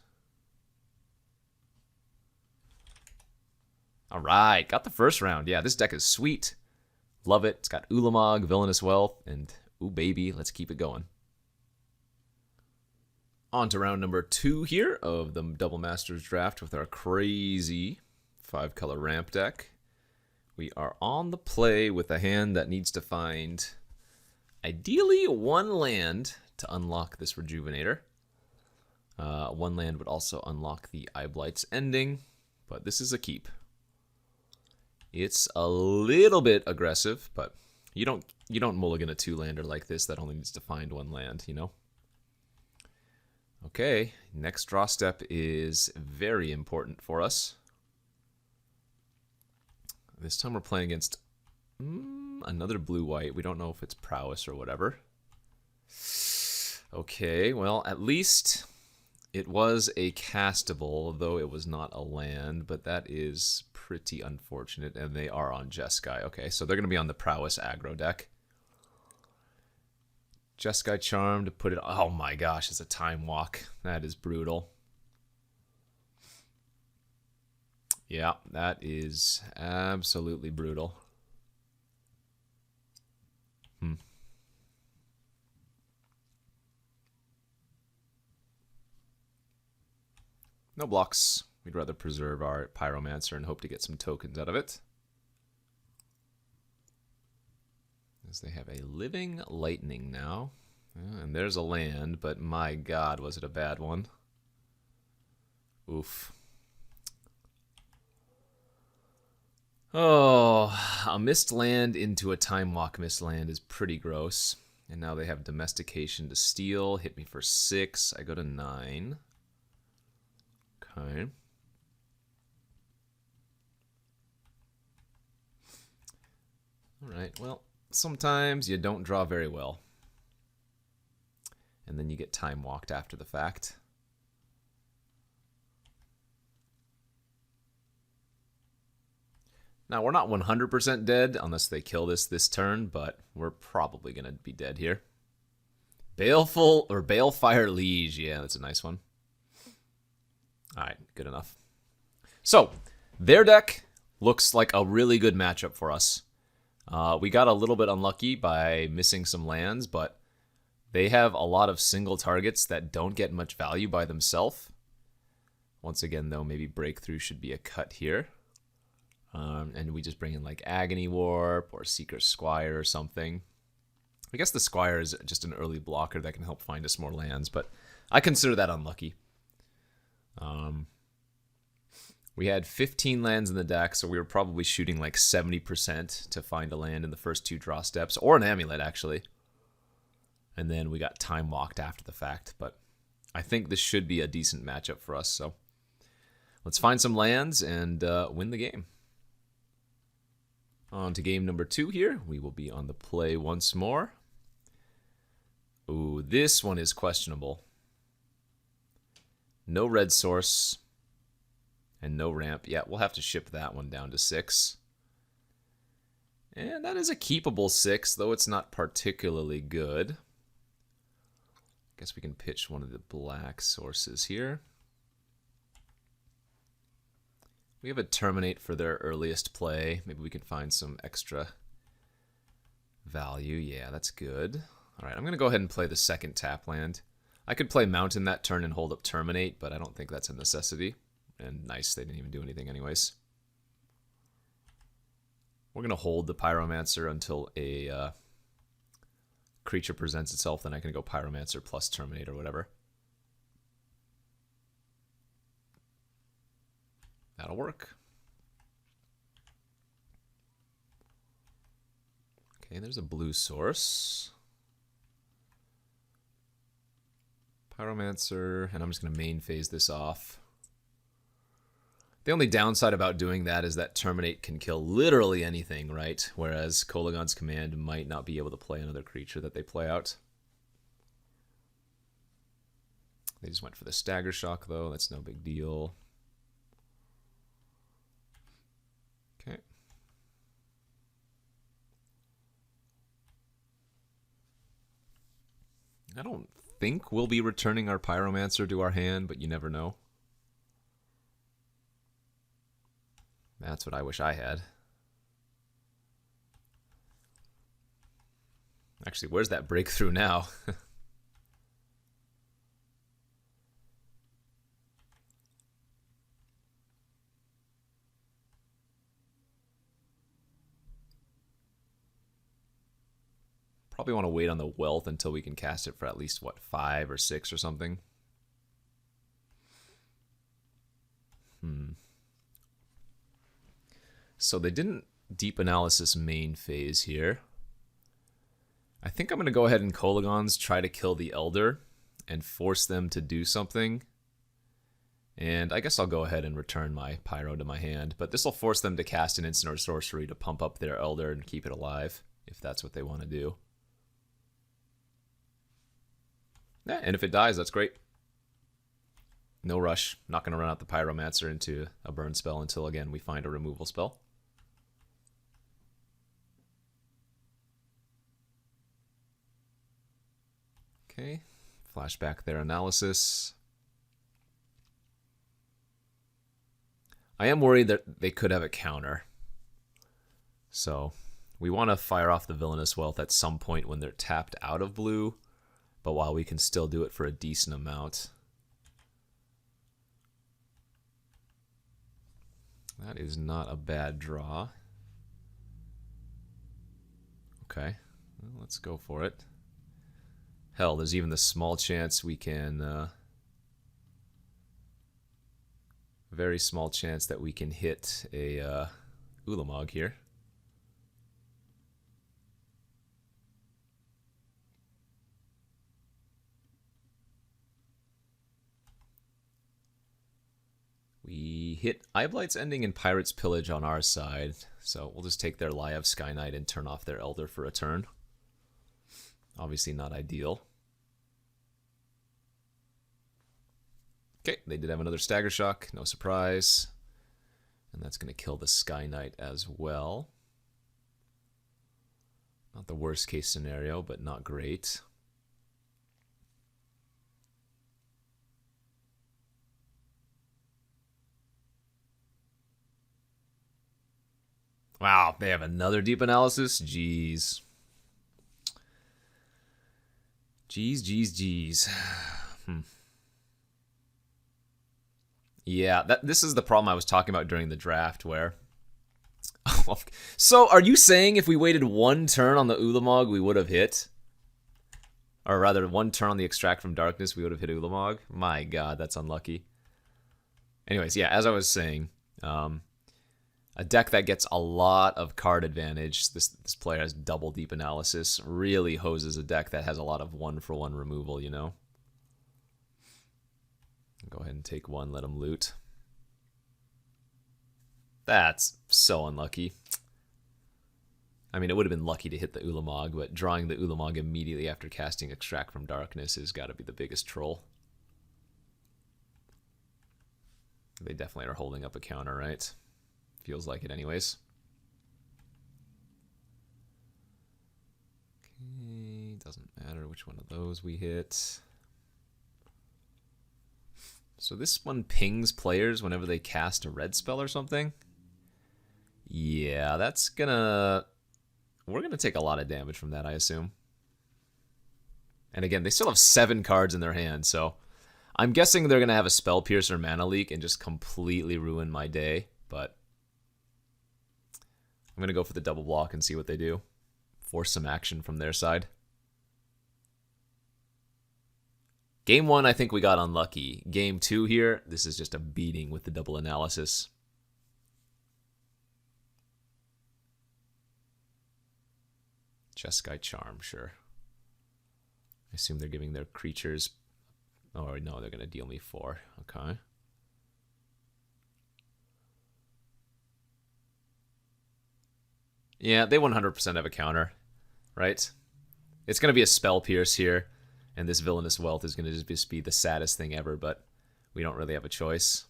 All right, got the first round. Yeah, this deck is sweet. Love it. It's got Ulamog, Villainous Wealth, and ooh baby, let's keep it going. On to round number 2 here of the Double Masters draft with our crazy 5-color ramp deck. We are on the play with a hand that needs to find, ideally, 1 land to unlock this Rejuvenator. 1 land would also unlock the Eye Blight's ending, but this is a keep. It's a little bit aggressive, but you don't mulligan a 2-lander like this that only needs to find 1 land, you know? Okay, next draw step is very important for us. This time we're playing against another blue-white. We don't know if it's prowess or whatever. Okay, well, at least it was a castable, though it was not a land, but that is pretty unfortunate, and they are on Jeskai. Okay, so they're going to be on the prowess aggro deck. Jeskai Charm to put it... Oh my gosh, it's a time walk. That is brutal. Yeah, that is absolutely brutal. No blocks. We'd rather preserve our Pyromancer and hope to get some tokens out of it. As they have a Living Lightning now. And there's a land, but my god, was it a bad one. Oof. Oh, a missed land into a Time Walk missed land is pretty gross. And now they have Domestication to steal. Hit me for 6. I go to 9. Okay. Alright, well, sometimes you don't draw very well. And then you get time walked after the fact. Now, we're not 100% dead unless they kill this turn, but we're probably going to be dead here. Balefire Liege. Yeah, that's a nice one. Alright, good enough. So, their deck looks like a really good matchup for us. We got a little bit unlucky by missing some lands, but they have a lot of single targets that don't get much value by themselves. Once again, though, maybe Breakthrough should be a cut here. And we just bring in like Agony Warp or Seeker Squire or something. I guess the Squire is just an early blocker that can help find us more lands, but I consider that unlucky. We had 15 lands in the deck, so we were probably shooting like 70% to find a land in the first 2 draw steps, or an amulet, actually. And then we got time walked after the fact, but I think this should be a decent matchup for us, so let's find some lands and win the game. On to game number 2 here. We will be on the play once more. Ooh, this one is questionable. No red source. And no ramp. Yeah, we'll have to ship that one down to 6. And that is a keepable 6, though it's not particularly good. Guess we can pitch one of the black sources here. We have a Terminate for their earliest play. Maybe we can find some extra value. Yeah, that's good. Alright, I'm going to go ahead and play the second tap land. I could play Mountain that turn and hold up Terminate, but I don't think that's a necessity. And nice, they didn't even do anything anyways. We're going to hold the Pyromancer until a creature presents itself, then I can go Pyromancer plus Terminate or whatever. That'll work. Okay, there's a blue source. Pyromancer, and I'm just going to main phase this off. The only downside about doing that is that Terminate can kill literally anything, right? Whereas Kolaghan's Command might not be able to play another creature that they play out. They just went for the Stagger Shock, though. That's no big deal. Okay. I don't think we'll be returning our Pyromancer to our hand, but you never know. That's what I wish I had. Actually, where's that breakthrough now? Probably want to wait on the wealth until we can cast it for at least, what, 5 or 6 or something. So they didn't deep analysis main phase here. I think I'm going to go ahead and Kolagons, try to kill the Elder and force them to do something. And I guess I'll go ahead and return my Pyro to my hand. But this will force them to cast an instant or sorcery to pump up their Elder and keep it alive, if that's what they want to do. Yeah, and if it dies, that's great. No rush. Not going to run out the Pyromancer into a burn spell until, again, we find a removal spell. Okay, flashback their analysis. I am worried that they could have a counter. So we want to fire off the Villainous Wealth at some point when they're tapped out of blue, but while we can still do it for a decent amount. That is not a bad draw. Okay, well, let's go for it. Hell, there's even the small chance we can... very small chance that we can hit a Ulamog here. We hit Eyeblight's Ending and Pirate's Pillage on our side, so we'll just take their Lie of Sky Knight and turn off their Elder for a turn. Obviously not ideal. Okay, they did have another Stagger Shock, no surprise. And that's going to kill the Sky Knight as well. Not the worst case scenario, but not great. Wow, they have another deep analysis? Jeez. Jeez. Yeah, this is the problem I was talking about during the draft where... So, are you saying if we waited one turn on the Ulamog, we would have hit? Or rather, one turn on the Extract from Darkness, we would have hit Ulamog? My god, that's unlucky. Anyways, yeah, as I was saying, a deck that gets a lot of card advantage, this player has double deep analysis, really hoses a deck that has a lot of one-for-one removal, you know? Go ahead and take one, let him loot. That's so unlucky. I mean, it would have been lucky to hit the Ulamog, but drawing the Ulamog immediately after casting Extract from Darkness has got to be the biggest troll. They definitely are holding up a counter, right? Feels like it anyways. Okay, doesn't matter which one of those we hit. So this one pings players whenever they cast a red spell or something? Yeah, that's gonna... We're gonna take a lot of damage from that, I assume. And again, they still have 7 cards in their hand, so... I'm guessing they're gonna have a Spell Pierce or Mana Leak and just completely ruin my day, but... I'm gonna go for the double block and see what they do. Force some action from their side. Game 1, I think we got unlucky. Game 2 here, this is just a beating with the double analysis. Jeskai Charm, sure. I assume they're giving their creatures... Oh, no, they're going to deal me 4. Okay. Yeah, they 100% have a counter, right? It's going to be a Spell Pierce here. And this Villainous Wealth is going to just be the saddest thing ever, but we don't really have a choice.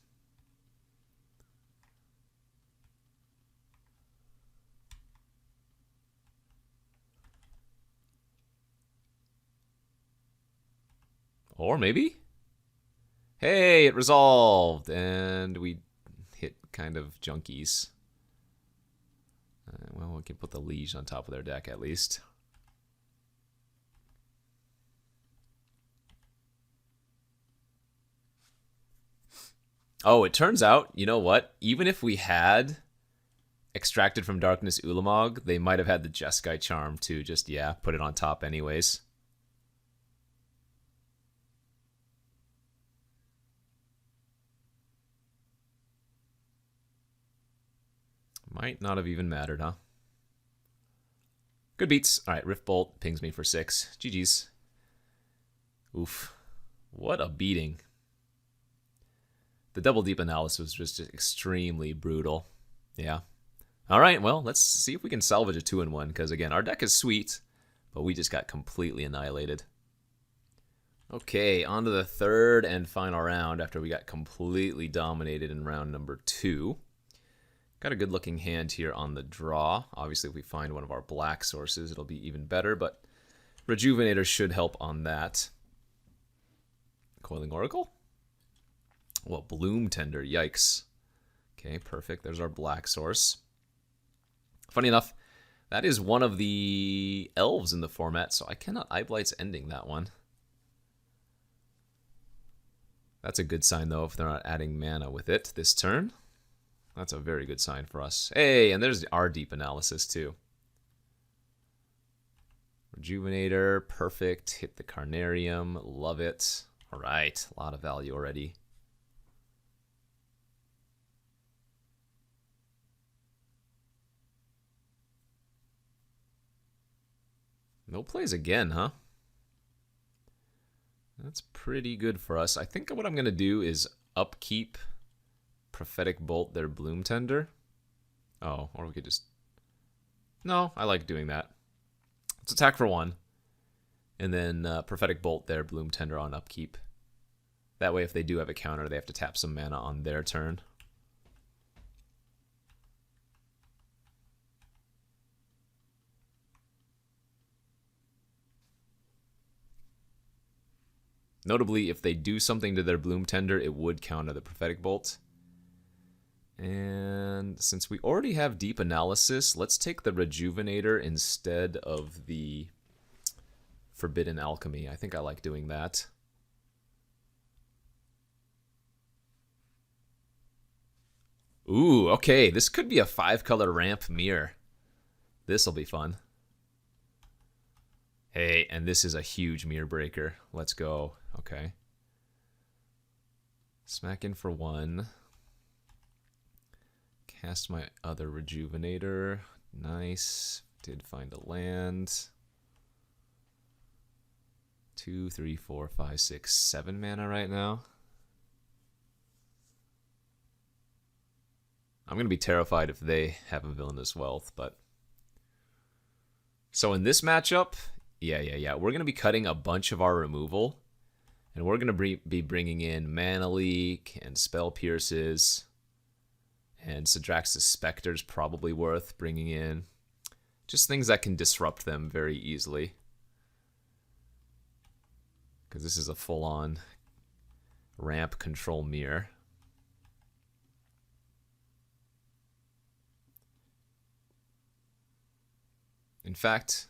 Or maybe? Hey, it resolved! And we hit kind of junkies. Well, we can put the Liege on top of their deck at least. Oh, it turns out, you know what? Even if we had Extracted from Darkness Ulamog, they might have had the Jeskai Charm to just, yeah, put it on top anyways. Might not have even mattered, huh? Good beats. All right, Rift Bolt pings me for 6. GG's. Oof. What a beating. The double deep analysis was just extremely brutal. Yeah. All right, well, let's see if we can salvage a 2-in-1, because, again, our deck is sweet, but we just got completely annihilated. Okay, on to the third and final round after we got completely dominated in round number 2. Got a good-looking hand here on the draw. Obviously, if we find one of our black sources, it'll be even better, but Rejuvenator should help on that. Coiling Oracle? Well, Bloom Tender, yikes. Okay, perfect. There's our black source. Funny enough, that is one of the elves in the format, so I cannot Eyeblight's Ending that one. That's a good sign, though, if they're not adding mana with it this turn. That's a very good sign for us. Hey, and there's our deep analysis, too. Rejuvenator, perfect. Hit the Carnarium, love it. All right, a lot of value already. No plays again, huh? That's pretty good for us. I think what I'm going to do is upkeep Prophetic Bolt their Bloom Tender. Oh, or we could just... No, I like doing that. Let's attack for 1. And then Prophetic Bolt their Bloom Tender on upkeep. That way, if they do have a counter, they have to tap some mana on their turn. Notably, if they do something to their Bloom Tender, it would counter the Prophetic Bolt. And since we already have Deep Analysis, let's take the Rejuvenator instead of the Forbidden Alchemy. I think I like doing that. Ooh, okay. This could be a 5-color ramp mirror. This'll be fun. Hey, and this is a huge mirror breaker. Let's go. Okay. Smack in for 1. Cast my other Rejuvenator. Nice. Did find a land. 2, 3, 4, 5, 6, 7 mana right now. I'm going to be terrified if they have a Villainous Wealth, but... So in this matchup, yeah. We're going to be cutting a bunch of our removal, and we're going to be bringing in Mana Leak and Spell Pierces, and Sidrax's Specter's probably worth bringing in. Just things that can disrupt them very easily. Because this is a full-on ramp control mirror. In fact,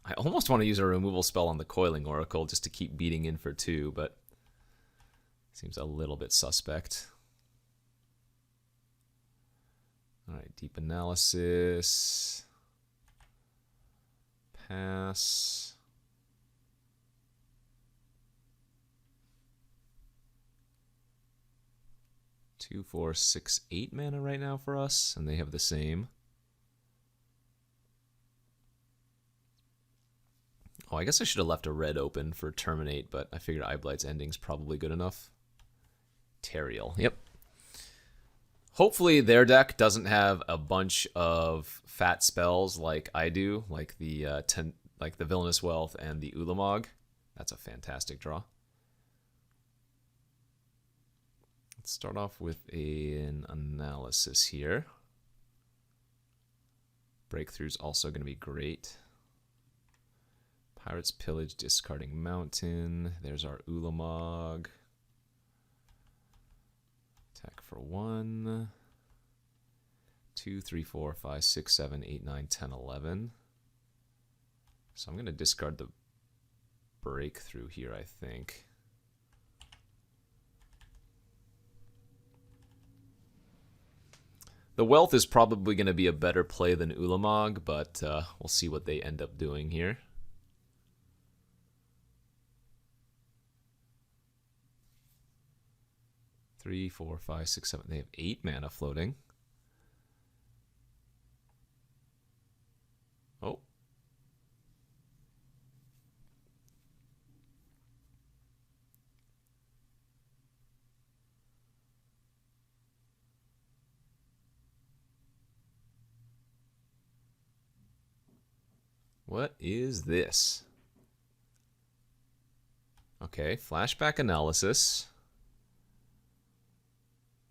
I almost want to use a removal spell on the Coiling Oracle just to keep beating in for 2, but seems a little bit suspect. Alright, Deep Analysis. Pass. Two, 4, 6, 8 mana right now for us, and they have the same. Oh, I guess I should have left a red open for Terminate, but I figured Eyeblight's Ending's probably good enough. Teriel, yep. Hopefully their deck doesn't have a bunch of fat spells like I do, like the Villainous Wealth and the Ulamog. That's a fantastic draw. Let's start off with an analysis here. Breakthrough's also going to be great. Pirate's Pillage, discarding Mountain. There's our Ulamog. Attack for 1. 2, 3, 4, 5, 6, 7, 8, 9, 10, 11. So I'm going to discard the Breakthrough here, I think. The Wealth is probably going to be a better play than Ulamog, but we'll see what they end up doing here. Three, 4, 5, 6, 7. They have 8 mana floating. Oh. What is this? Okay, flashback analysis.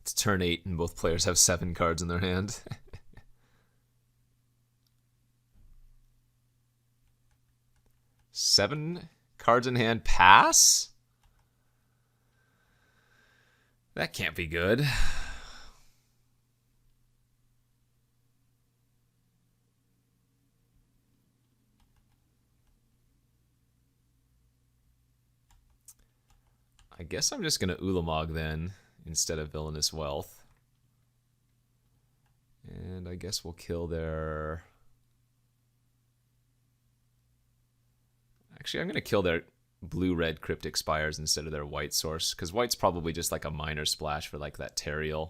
It's turn 8 and both players have 7 cards in their hand. Seven cards in hand pass? That can't be good. I guess I'm just going to Ulamog then, instead of Villainous Wealth. And I guess we'll kill their... Actually, I'm going to kill their blue-red Cryptic Spires instead of their white source, because white's probably just like a minor splash for like that Teriel.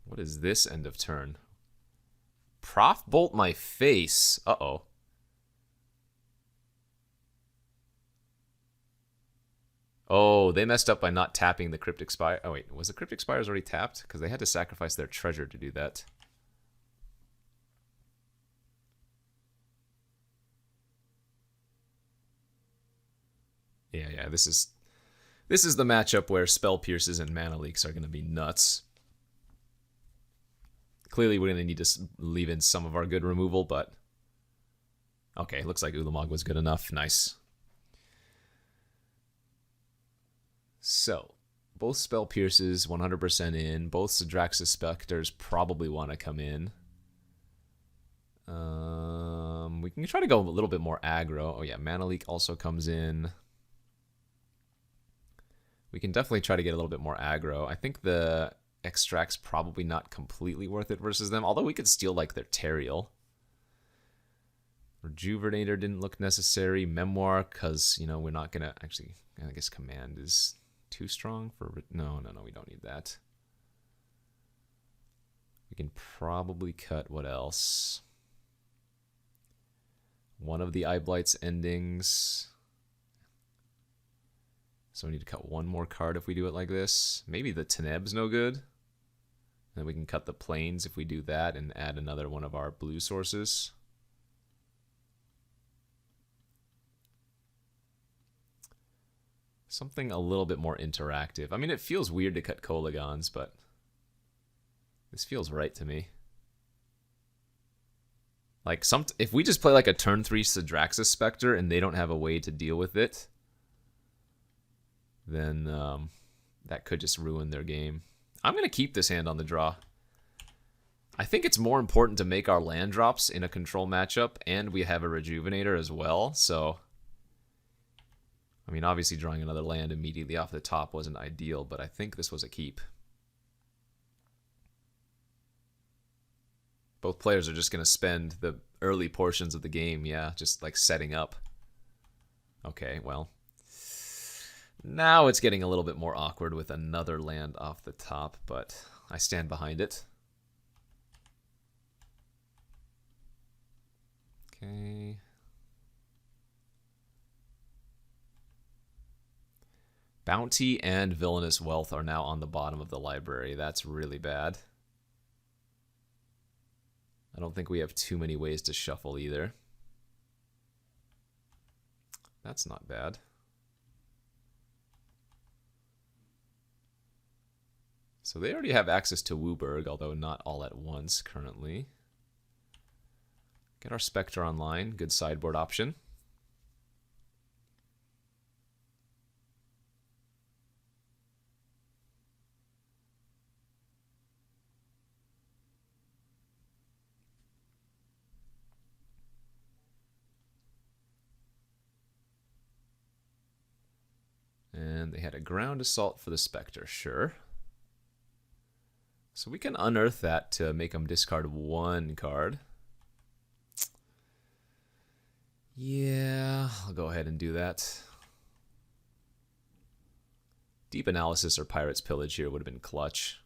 What is this end of turn? Prof Bolt my face. Uh-oh. Oh, they messed up by not tapping the Cryptic Spire. Oh, wait. Was the Cryptic Spires already tapped? Because they had to sacrifice their treasure to do that. Yeah, this is the matchup where Spell Pierces and Mana Leaks are going to be nuts. Clearly, we're going to need to leave in some of our good removal, but... Okay, looks like Ulamog was good enough. Nice. So, both Spell Pierces 100% in. Both Sidraxis Specters probably want to come in. We can try to go a little bit more aggro. Oh yeah, Mana Leak also comes in. We can definitely try to get a little bit more aggro. I think the Extract's probably not completely worth it versus them, although we could steal like their Teriel. Rejuvenator didn't look necessary. Memoir, because, you know, we're not going to actually... I guess Command is too strong for... No, we don't need that. We can probably cut what else? One of the Eye Blight's endings. So we need to cut one more card if we do it like this. Maybe the Teneb's no good. Then we can cut the Plains if we do that and add another one of our blue sources. Something a little bit more interactive. I mean, it feels weird to cut Kolagons, but this feels right to me. Like, if we just play like a turn 3 Sidraxis Spectre and they don't have a way to deal with it, then that could just ruin their game. I'm going to keep this hand on the draw. I think it's more important to make our land drops in a control matchup, and we have a Rejuvenator as well, so... I mean, obviously drawing another land immediately off the top wasn't ideal, but I think this was a keep. Both players are just going to spend the early portions of the game, yeah, just like setting up. Okay, well... Now it's getting a little bit more awkward with another land off the top, but I stand behind it. Okay. Bounty and Villainous Wealth are now on the bottom of the library. That's really bad. I don't think we have too many ways to shuffle either. That's not bad. So they already have access to Wooburg, although not all at once currently. Get our Spectre online. Good sideboard option. And they had a ground assault for the Spectre, sure. So we can unearth that to make them discard 1 card. Yeah, I'll go ahead and do that. Deep Analysis or Pirate's Pillage here would have been clutch.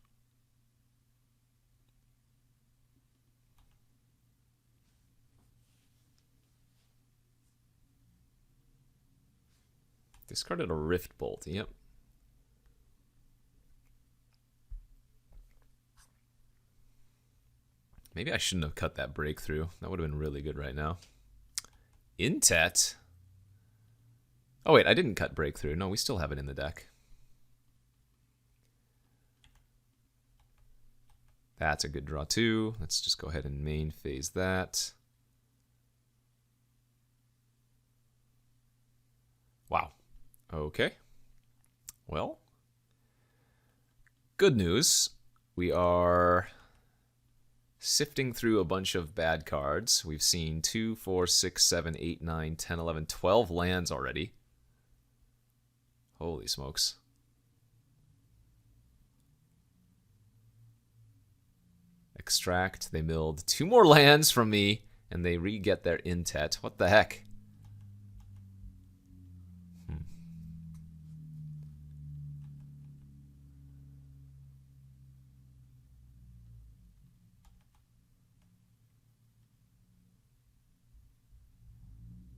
Discarded a Rift Bolt, yep. Maybe I shouldn't have cut that Breakthrough. That would have been really good right now. Intet? Oh wait, I didn't cut Breakthrough. No, we still have it in the deck. That's a good draw too. Let's just go ahead and main phase that. Wow. Okay. Well, good news. We are sifting through a bunch of bad cards. We've seen 2, 4, 6, 7, 8, 9, 10, 11, 12 lands already. Holy smokes. Extract. They milled 2 more lands from me, and they re-get their Intet. What the heck?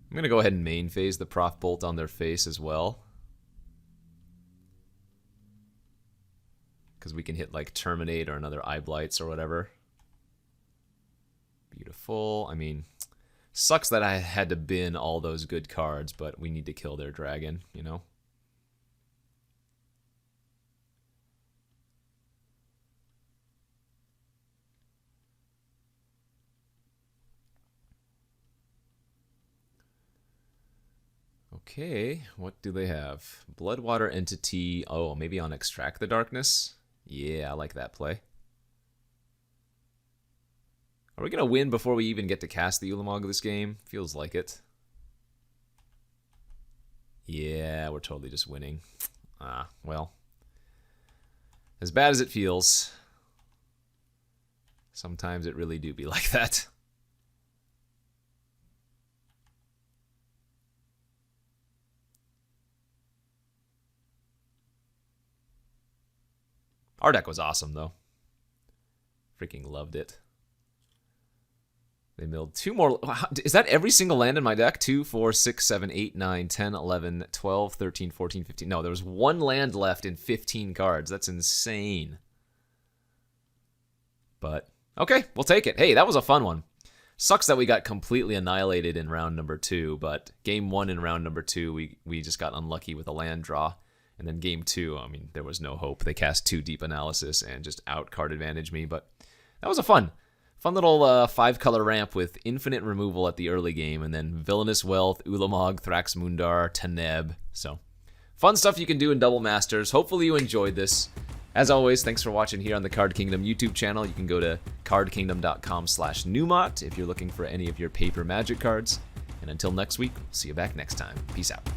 I'm going to go ahead and main phase the Prof Bolt on their face as well. Because we can hit like Terminate or another Eye Blights or whatever. Beautiful. I mean, sucks that I had to bin all those good cards, but we need to kill their dragon, you know? Okay, what do they have? Bloodwater Entity. Oh, maybe on Extract the Darkness? Yeah, I like that play. Are we going to win before we even get to cast the Ulamog this game? Feels like it. Yeah, we're totally just winning. Ah, well. As bad as it feels, sometimes it really do be like that. Our deck was awesome, though. Freaking loved it. They milled 2 more. Is that every single land in my deck? 2, 4, 6, 7, 8, 9, 10, 11, 12, 13, 14, 15. No, there was 1 land left in 15 cards. That's insane. But, okay, we'll take it. Hey, that was a fun one. Sucks that we got completely annihilated in round number 2, but game 1 in round number 2, we just got unlucky with a land draw. And then game 2, I mean, there was no hope. They cast 2 Deep Analysis and just out-card advantage me. But that was a fun little 5-color ramp with infinite removal at the early game. And then Villainous Wealth, Ulamog, Thraxmundar, Taneb. So, fun stuff you can do in Double Masters. Hopefully you enjoyed this. As always, thanks for watching here on the Card Kingdom YouTube channel. You can go to cardkingdom.com/Numot if you're looking for any of your paper Magic cards. And until next week, we'll see you back next time. Peace out.